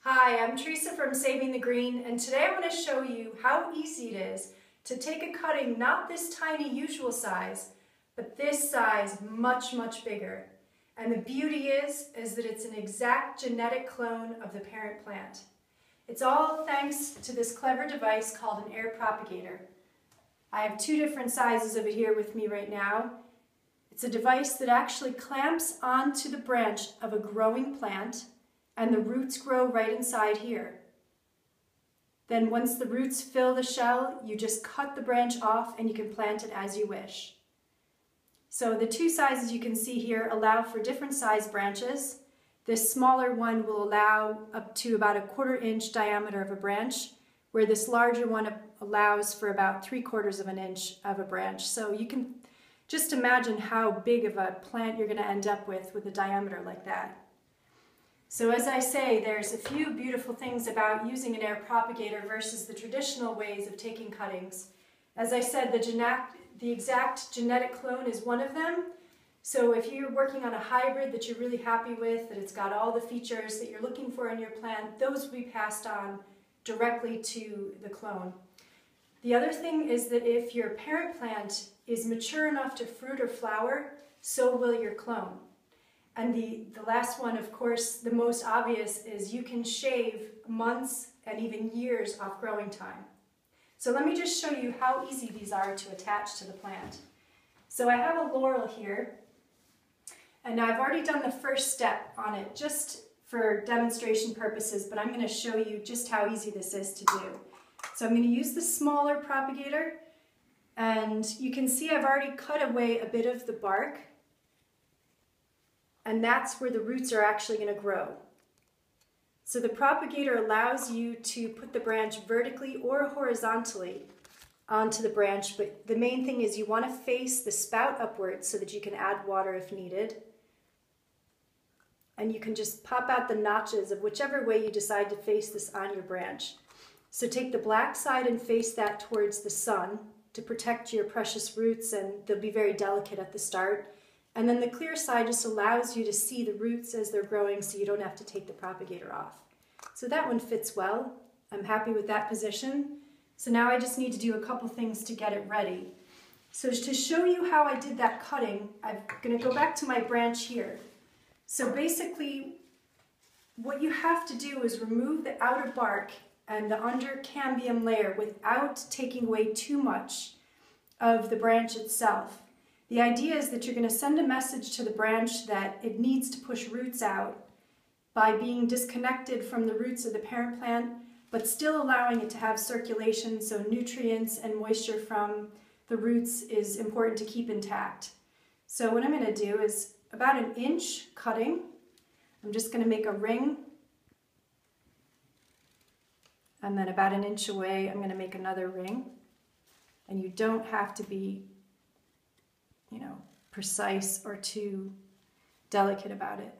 Hi, I'm Teresa from Saving the Green, and today I want to show you how easy it is to take a cutting, not this tiny usual size, but this size much bigger. And the beauty is that it's an exact genetic clone of the parent plant. It's all thanks to this clever device called an air propagator. I have two different sizes of it here with me right now. It's a device that actually clamps onto the branch of a growing plant, and the roots grow right inside here. Then once the roots fill the shell, you just cut the branch off and you can plant it as you wish. So the two sizes you can see here allow for different size branches. This smaller one will allow up to about 1/4 inch diameter of a branch, where this larger one allows for about 3/4 of an inch of a branch. So you can just imagine how big of a plant you're going to end up with a diameter like that. So as I say, there's a few beautiful things about using an air propagator versus the traditional ways of taking cuttings. As I said, the exact genetic clone is one of them. So if you're working on a hybrid that you're really happy with, that it's got all the features that you're looking for in your plant, those will be passed on directly to the clone. The other thing is that if your parent plant is mature enough to fruit or flower, so will your clone. And the last one, of course, the most obvious, is you can shave months and even years off growing time. So let me just show you how easy these are to attach to the plant. So I have a laurel here, and I've already done the first step on it just for demonstration purposes, but I'm going to show you just how easy this is to do. So I'm going to use the smaller propagator, and you can see I've already cut away a bit of the bark, and that's where the roots are actually going to grow. So the propagator allows you to put the branch vertically or horizontally onto the branch, but the main thing is you want to face the spout upwards so that you can add water if needed. And you can just pop out the notches of whichever way you decide to face this on your branch. So take the black side and face that towards the sun to protect your precious roots, and they'll be very delicate at the start. And then the clear side just allows you to see the roots as they're growing, so you don't have to take the propagator off. So that one fits well. I'm happy with that position. So now I just need to do a couple things to get it ready. So to show you how I did that cutting, I'm going to go back to my branch here. So basically, what you have to do is remove the outer bark and the under cambium layer without taking away too much of the branch itself. The idea is that you're going to send a message to the branch that it needs to push roots out by being disconnected from the roots of the parent plant, but still allowing it to have circulation, so nutrients and moisture from the roots is important to keep intact. So what I'm going to do is about 1 inch cutting. I'm just going to make a ring, and then about 1 inch away I'm going to make another ring. And you don't have to be precise or too delicate about it.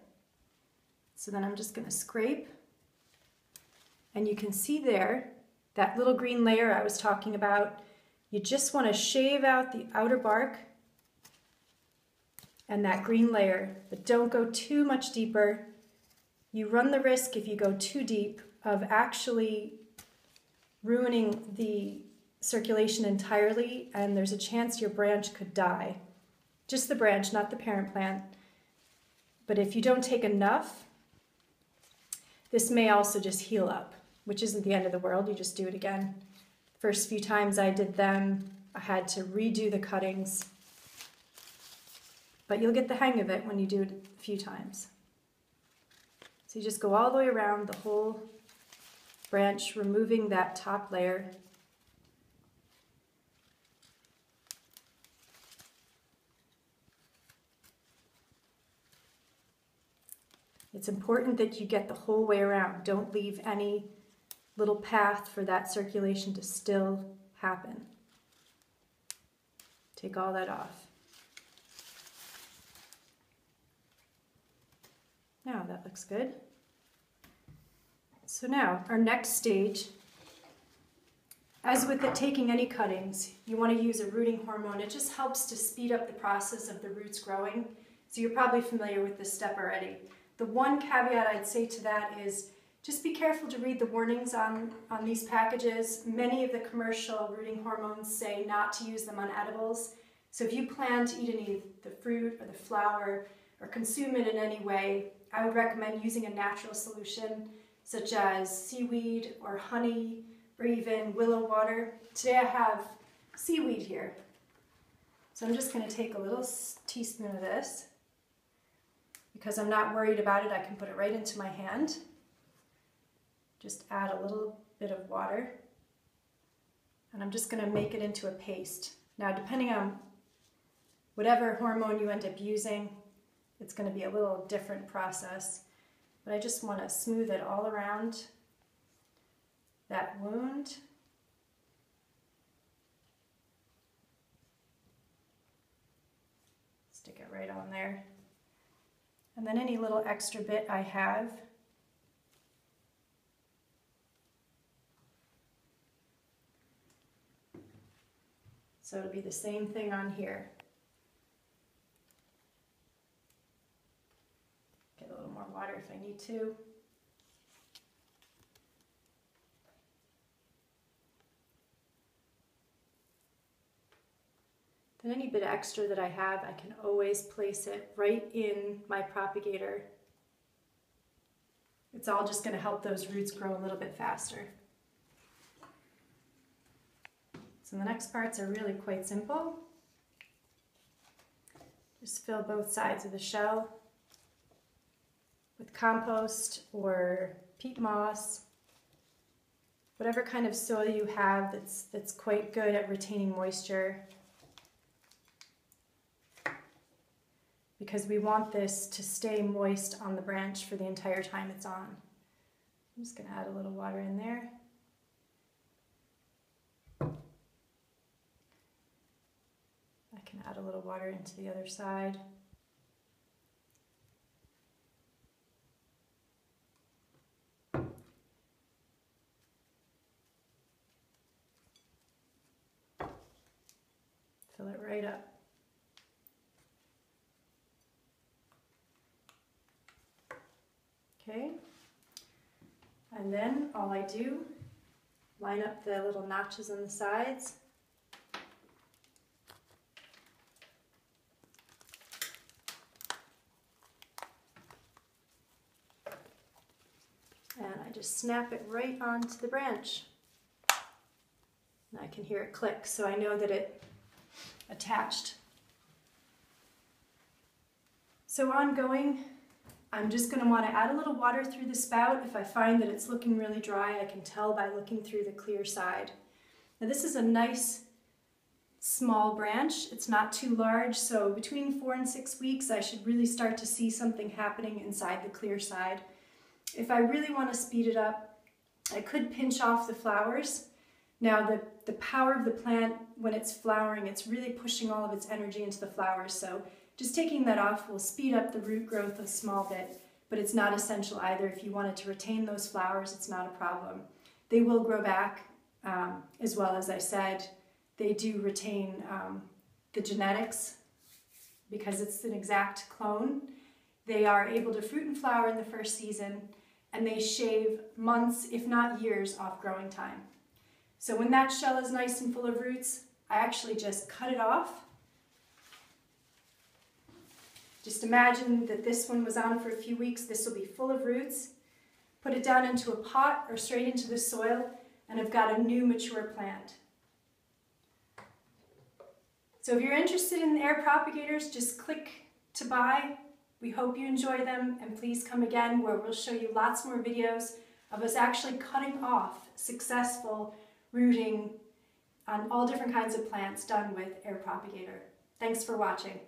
So then I'm just going to scrape, and you can see there that little green layer I was talking about. You just want to shave out the outer bark and that green layer, but don't go too much deeper. You run the risk, if you go too deep, of actually ruining the circulation entirely, and there's a chance your branch could die. Just the branch, not the parent plant. But if you don't take enough, this may also just heal up, which isn't the end of the world. You just do it again. First few times I did them, I had to redo the cuttings, but you'll get the hang of it when you do it a few times. So you just go all the way around the whole branch, removing that top layer. It's important that you get the whole way around. Don't leave any little path for that circulation to still happen. Take all that off. Now that looks good. So now our next stage, as with taking any cuttings, you want to use a rooting hormone. It just helps to speed up the process of the roots growing. So you're probably familiar with this step already. The one caveat I'd say to that is Just be careful to read the warnings on these packages. Many of the commercial rooting hormones say not to use them on edibles. So if you plan to eat any of the fruit or the flower or consume it in any way, I would recommend using a natural solution such as seaweed or honey or even willow water. Today I have seaweed here. So I'm just going to take a little teaspoon of this. Because I'm not worried about it, I can put it right into my hand. Just add a little bit of water. And I'm just going to make it into a paste. Now, depending on whatever hormone you end up using, it's going to be a little different process. But I just want to smooth it all around that wound. Stick it right on there. And then any little extra bit I have, so it'll be the same thing on here. Get a little more water if I need to. Then any bit extra that I have, I can always place it right in my propagator. It's all just going to help those roots grow a little bit faster. So the next parts are really quite simple. Just fill both sides of the shell with compost or peat moss, whatever kind of soil you have that's quite good at retaining moisture, because we want this to stay moist on the branch for the entire time it's on. I'm just going to add a little water in there. I can add a little water into the other side. Fill it right up. Okay, and then all I do, line up the little notches on the sides. And I just snap it right onto the branch. And I can hear it click, so I know that it attached. So ongoing, I'm just going to want to add a little water through the spout. If I find that it's looking really dry, I can tell by looking through the clear side. Now this is a nice small branch. It's not too large, so between 4 and 6 weeks I should really start to see something happening inside the clear side. If I really want to speed it up, I could pinch off the flowers. Now the power of the plant, when it's flowering, it's really pushing all of its energy into the flowers, so just taking that off will speed up the root growth a small bit, but it's not essential either. If you wanted to retain those flowers, it's not a problem. They will grow back, as well as I said. They do retain the genetics because it's an exact clone. They are able to fruit and flower in the first season, and they shave months, if not years, off growing time. So when that shell is nice and full of roots, I actually just cut it off. Just imagine that this one was on for a few weeks. This will be full of roots. Put it down into a pot or straight into the soil, and I've got a new mature plant. So if you're interested in air propagators, just click to buy. We hope you enjoy them, and please come again where we'll show you lots more videos of us actually cutting off successful rooting on all different kinds of plants done with air propagator. Thanks for watching.